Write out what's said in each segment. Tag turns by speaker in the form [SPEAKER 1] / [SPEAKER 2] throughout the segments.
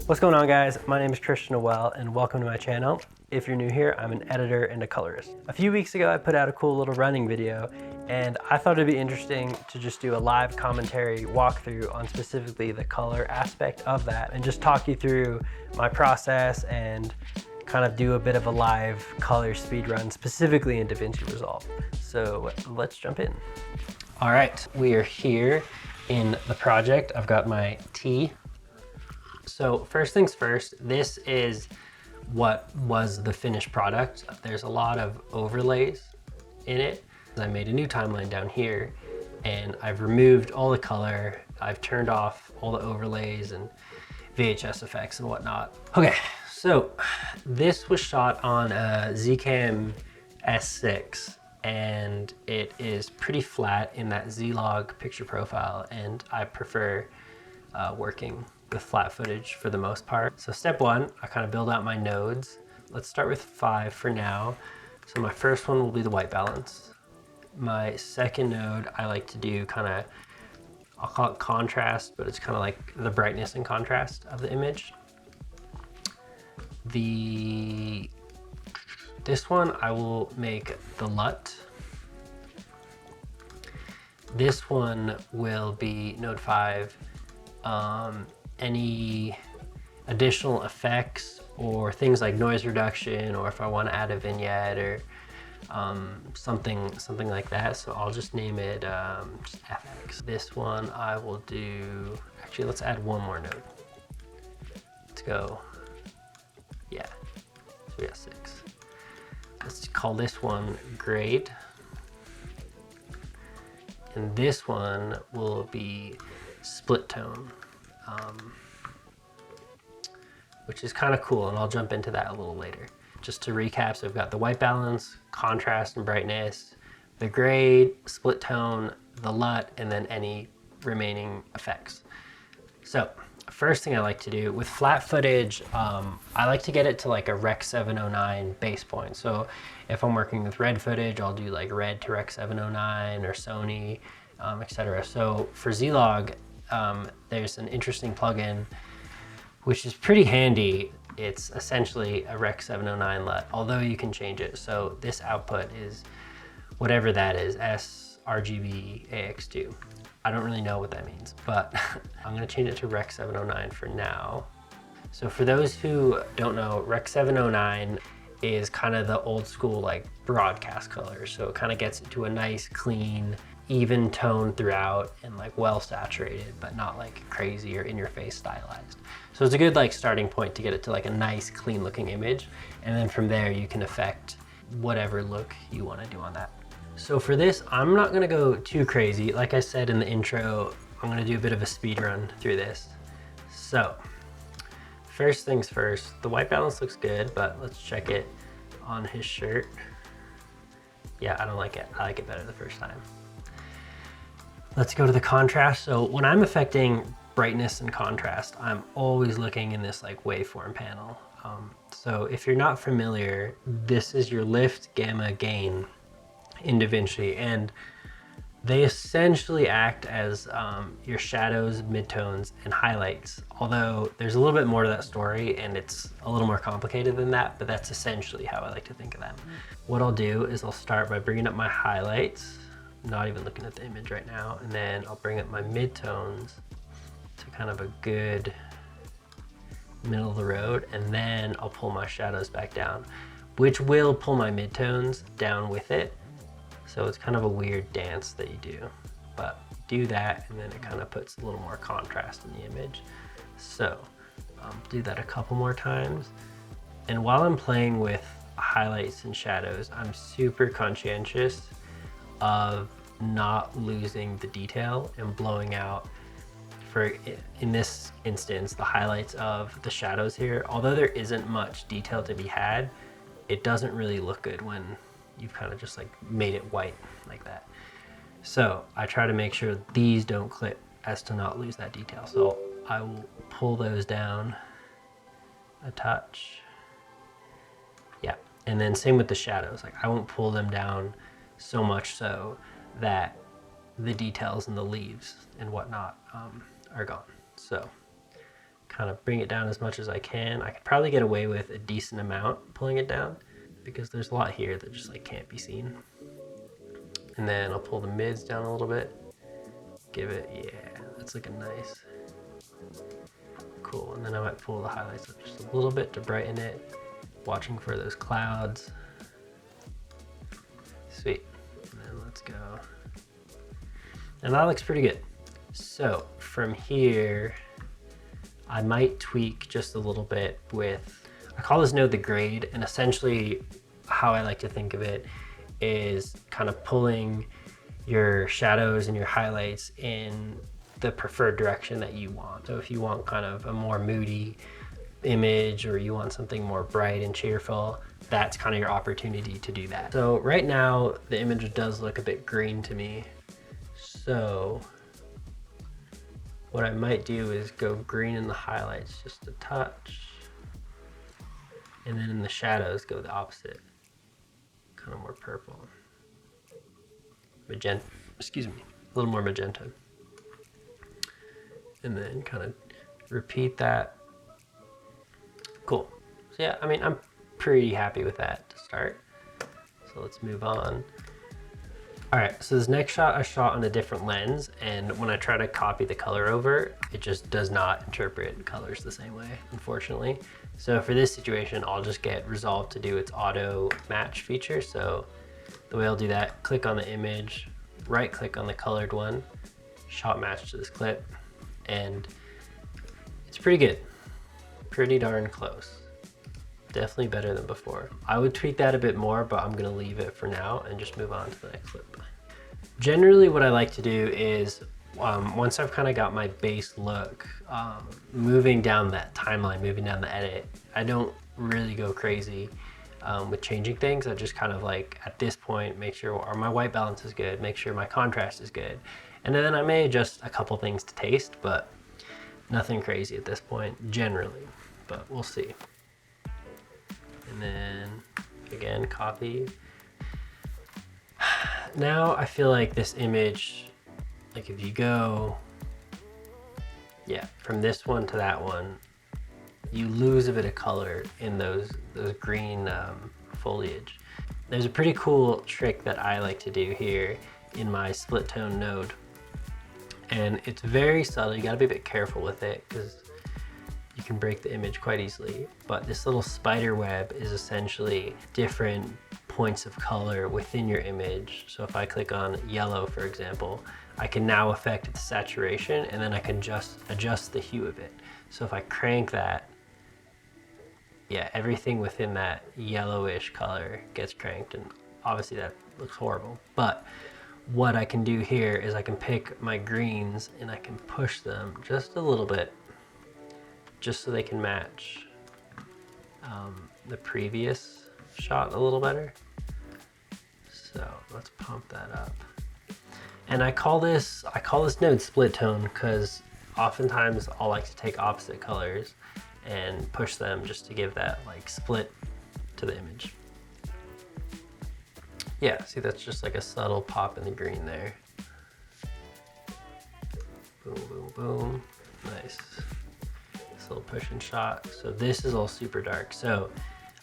[SPEAKER 1] What's going on, guys? My name is Noel and welcome to my channel. If you're new here, I'm an editor and a colorist. A few weeks ago I put out a cool little running video and I thought it'd be interesting to just do a live commentary walkthrough on specifically the color aspect of that and just talk you through my process and kind of do a bit of a live color speed run specifically in DaVinci Resolve. So let's jump in. All right, we are here in the project. I've got my T. So first things first, this is what was the finished product. There's a lot of overlays in it. I made a new timeline down here and I've removed all the color. I've turned off all the overlays and VHS effects and whatnot. Okay, so this was shot on a Zcam S6 and it is pretty flat in that Z-Log picture profile, and I prefer working with flat footage for the most part. So step one, I kind of build out my nodes. Let's start with 5 for now. So my first one will be the white balance. My second node, I like to do kind of, I'll call it contrast, but it's kind of like the brightness and contrast of the image. This one I will make the LUT. This one will be node 5. Any additional effects or things like noise reduction, or if I want to add a vignette or something like that. So I'll just name it just FX. This one I will do, actually let's add one more node. Let's go, yeah, so we got 6. Let's call this one grade. And this one will be split tone. Which is kind of cool, and I'll jump into that a little later. Just to recap, so we've got the white balance, contrast and brightness, the grade, split tone, the LUT, and then any remaining effects. So first thing I like to do with flat footage, I like to get it to like a Rec 709 base point. So if I'm working with red footage, I'll do like red to Rec 709 or Sony, etc. So for Z-Log, there's an interesting plugin which is pretty handy. It's essentially a Rec 709 LUT, although you can change it. So this output is whatever that is, sRGB AX2. I don't really know what that means, but I'm gonna change it to Rec 709 for now. So for those who don't know, Rec 709 is kind of the old school like broadcast color. So it kind of gets it to a nice, clean, even tone throughout and like well saturated, but not like crazy or in your face stylized. So it's a good like starting point to get it to like a nice clean looking image. And then from there you can affect whatever look you want to do on that. So for this, I'm not gonna go too crazy. Like I said in the intro, I'm gonna do a bit of a speed run through this. So first things first, the white balance looks good, but let's check it on his shirt. Yeah, I don't like it. I like it better the first time. Let's go to the contrast. So when I'm affecting brightness and contrast, I'm always looking in this like waveform panel. So if you're not familiar, this is your lift, gamma, gain in DaVinci, and they essentially act as your shadows, midtones, and highlights. Although there's a little bit more to that story and it's a little more complicated than that, but that's essentially how I like to think of them. What I'll do is I'll start by bringing up my highlights, not even looking at the image right now, and then I'll bring up my midtones to kind of a good middle of the road, and then I'll pull my shadows back down, which will pull my midtones down with it. So it's kind of a weird dance that you do, but do that and then it kind of puts a little more contrast in the image. So do that a couple more times. And while I'm playing with highlights and shadows, I'm super conscientious of not losing the detail and blowing out, for in this instance, the highlights of the shadows here. Although there isn't much detail to be had, it doesn't really look good when you've kind of just like made it white like that. So I try to make sure these don't clip as to not lose that detail. So I will pull those down a touch. Yeah, and then same with the shadows. Like I won't pull them down so much so that the details in the leaves and whatnot are gone. So kind kind of bring it down as much as I can. I could probably get away with a decent amount pulling it down because there's a lot here that just like can't be seen. And then I'll pull the mids down a little bit. Give it, yeah, that's looking nice. Cool, and then I might pull the highlights up just a little bit to brighten it. Watching for those clouds. Sweet, and then let's go. And that looks pretty good. So from here, I might tweak just a little bit with, I call this node the grade, and essentially how I like to think of it is kind of pulling your shadows and your highlights in the preferred direction that you want. So if you want kind of a more moody image or you want something more bright and cheerful, that's kind of your opportunity to do that. So right now the image does look a bit green to me. So what I might do is go green in the highlights just a touch, and then in the shadows go the opposite, kind of more purple. Magenta, excuse me, a little more magenta. And then kind of repeat that. Cool. So yeah, I mean, I'm pretty happy with that to start. So let's move on. All right, so this next shot I shot on a different lens, and when I try to copy the color over, it just does not interpret colors the same way, unfortunately. So for this situation, I'll just get Resolve to do its auto match feature. So the way I'll do that, click on the image, right click on the colored one, shot match to this clip, and it's pretty good. Pretty darn close. Definitely better than before. I would tweak that a bit more, but I'm gonna leave it for now and just move on to the next clip. Generally what I like to do is, once I've kind of got my base look, moving down that timeline, moving down the edit, I don't really go crazy with changing things. I just kind of like, at this point, make sure my white balance is good, make sure my contrast is good. And then I may adjust a couple things to taste, but nothing crazy at this point, generally, but we'll see. And then again, copy. Now I feel like this image, like if you go, yeah, from this one to that one, you lose a bit of color in those green foliage. There's a pretty cool trick that I like to do here in my split tone node. And it's very subtle, you gotta be a bit careful with it because you can break the image quite easily. But this little spider web is essentially different points of color within your image. So if I click on yellow, for example, I can now affect the saturation, and then I can just adjust the hue of it. So if I crank that, yeah, everything within that yellowish color gets cranked, and obviously that looks horrible. But what I can do here is I can pick my greens and I can push them just a little bit, just so they can match the previous shot a little better. So let's pump that up. And I call this node split tone because oftentimes I'll like to take opposite colors and push them just to give that like split to the image. Yeah, see, that's just like a subtle pop in the green there. Boom, boom, boom. Nice. This little push and shot. So this is all super dark. So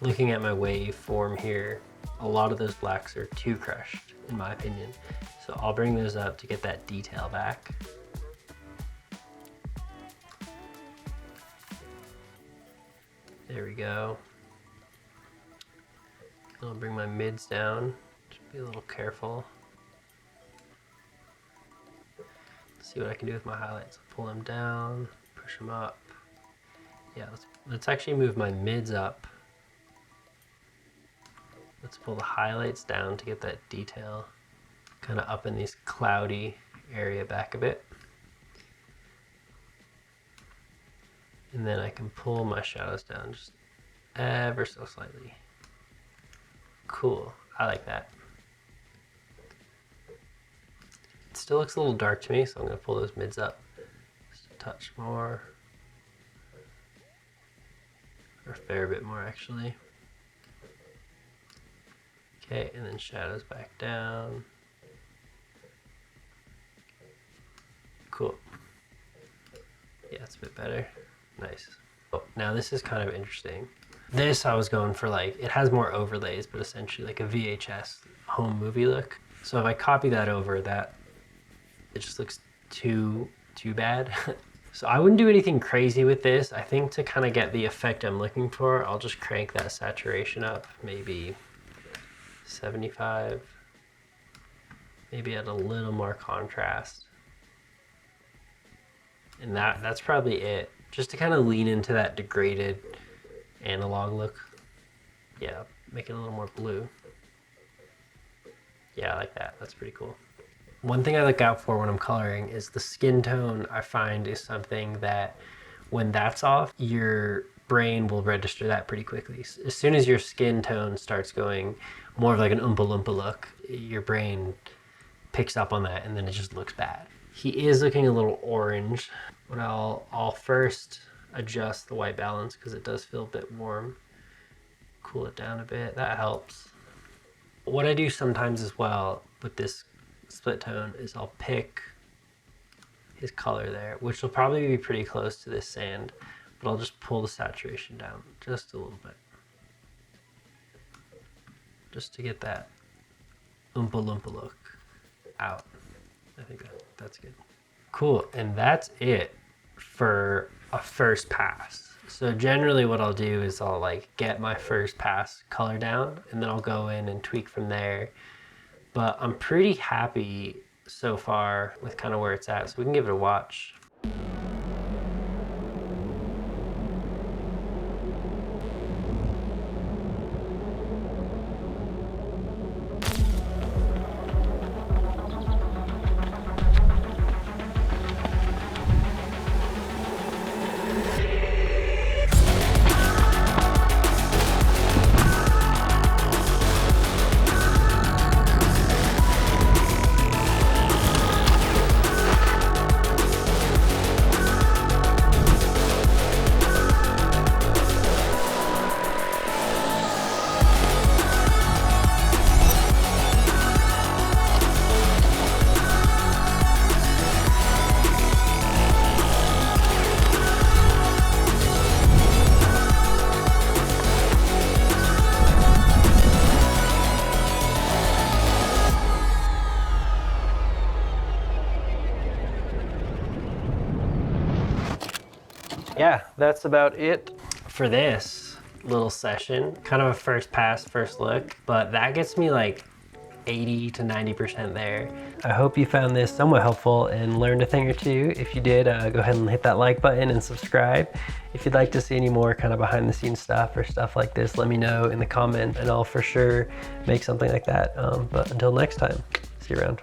[SPEAKER 1] looking at my waveform here, a lot of those blacks are too crushed, in my opinion. So I'll bring those up to get that detail back. There we go. I'll bring my mids down. Just be a little careful. See what I can do with my highlights. Pull them down, push them up. Yeah, let's actually move my mids up. Let's pull the highlights down to get that detail kind of up in this cloudy area back a bit. And then I can pull my shadows down just ever so slightly. Cool, I like that. It still looks a little dark to me, so I'm gonna pull those mids up just a touch more. Or a fair bit more, actually. Okay, and then shadows back down. Cool. Yeah, it's a bit better. Nice. Oh, now this is kind of interesting. This I was going for like, it has more overlays, but essentially like a VHS home movie look. So if I copy that over, that it just looks too bad. So I wouldn't do anything crazy with this. I think to kind of get the effect I'm looking for, I'll just crank that saturation up, maybe 75. Maybe add a little more contrast. And that's probably it. Just to kind of lean into that degraded analog look. Yeah, make it a little more blue. Yeah, I like that. That's pretty cool. One thing I look out for when I'm coloring is the skin tone. I find is something that when that's off, your brain will register that pretty quickly. As soon as your skin tone starts going more of like an Oompa Loompa look, your brain picks up on that and then it just looks bad. He is looking a little orange, but I'll first adjust the white balance because it does feel a bit warm. Cool it down a bit, that helps. What I do sometimes as well with this split tone is I'll pick his color there, which will probably be pretty close to this sand, but I'll just pull the saturation down just a little bit. Just to get that Oompa Loompa look out. I think that's good. Cool, and that's it for a first pass. So generally what I'll do is I'll like get my first pass color down and then I'll go in and tweak from there. But I'm pretty happy so far with kind of where it's at, so we can give it a watch. Yeah, that's about it for this little session. Kind of a first pass, first look, but that gets me like 80 to 90% there. I hope you found this somewhat helpful and learned a thing or two. If you did, go ahead and hit that like button and subscribe. If you'd like to see any more kind of behind the scenes stuff or stuff like this, let me know in the comments and I'll for sure make something like that. But until next time, see you around.